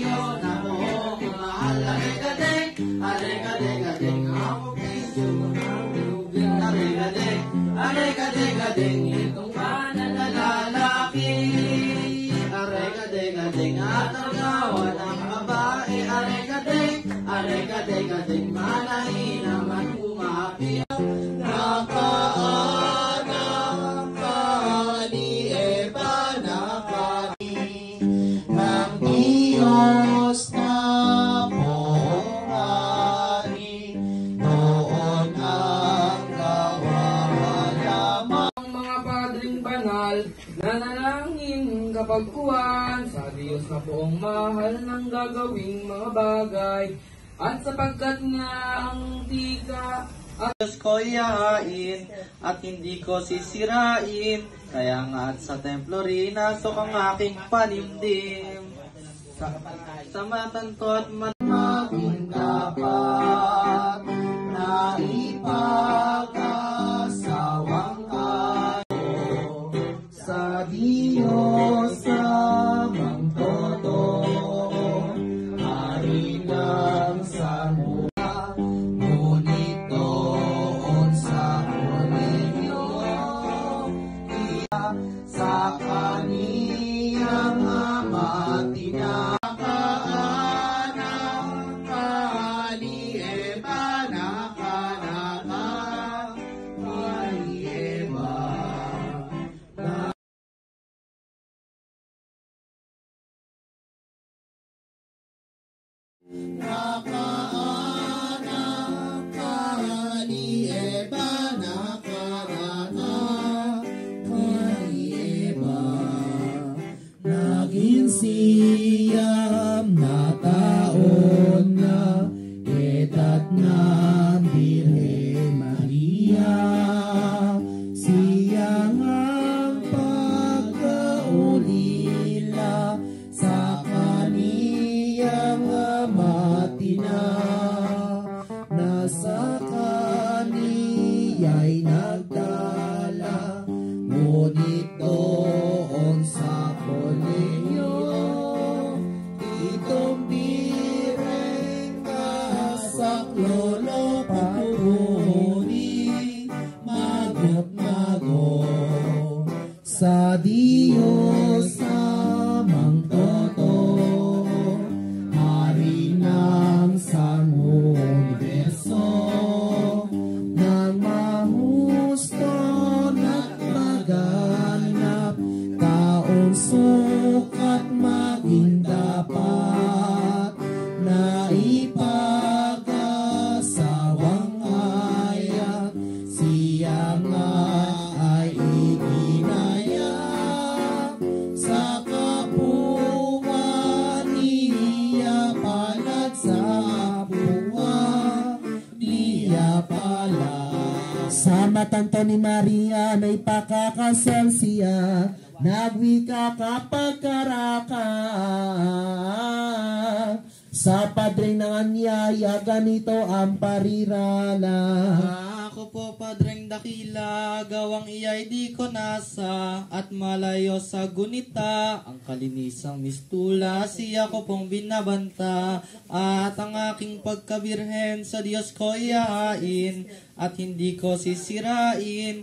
Diyos na buong mahal. Aray-gading, aray-gading-gading, ako medyo mahulugin. Aray-gading, aray-gading-gading, itong kanan na lalaki. Aray-gading-gading, at ang gawa ng babae. Aray-gading, aray-gading-gading, malahi naman umapi. Nakaanak ka ni Eva, nakari ng Diyos na buong hari. Noon ang gawa lamang mga padring banal, nanalangin kapag kuwan sa Diyos na buong mahal ng gagawing mga bagay. At sapagkat nga ang tika at Diyos ko iyahain at hindi ko sisirain, kaya nga at sa templo rin nasok ang aking panimdim. Sa matanto at maging dapat na ipag-asawang kayo sa Diyos amang todo, hari lang sa mula, ngunit doon sa kolehiyo, sa kaniyang ama tinakaanak ka ni Eva, nakaanak ka ni Eva. Nakaanak ka ni Eva, nakaanak ka ni Eva. Naging siyam na taon na edad ng Birhen Maria. Siyang ang pagkaulila sa kaniyang ama tina, nasa kaniya'y nagdala, ngunit doon sa kolehiyo, itong bireng kasak lolo patuloy, magot-magot sa Diyos amang toto, hari ng sango universo, nang mahusto na't maganap, taong sukat maging dapat na ipag-asawang ayat, siya nga ay iginaya sa kapuan niya palat, sa kapuan niya palat. Sa matanto ni Maria na ipakakasal siya, nagwika kapag karaka sa padre ng anyaya, ganito ang parirala. Ako po, Padreng dakila, gawang iya'y di ko nasa, at malayo sa gunita, ang kalinisang mistula, siya ko pong binabanta, at ang aking pagkabirhen sa Diyos ko iyahain, at hindi ko sisirain,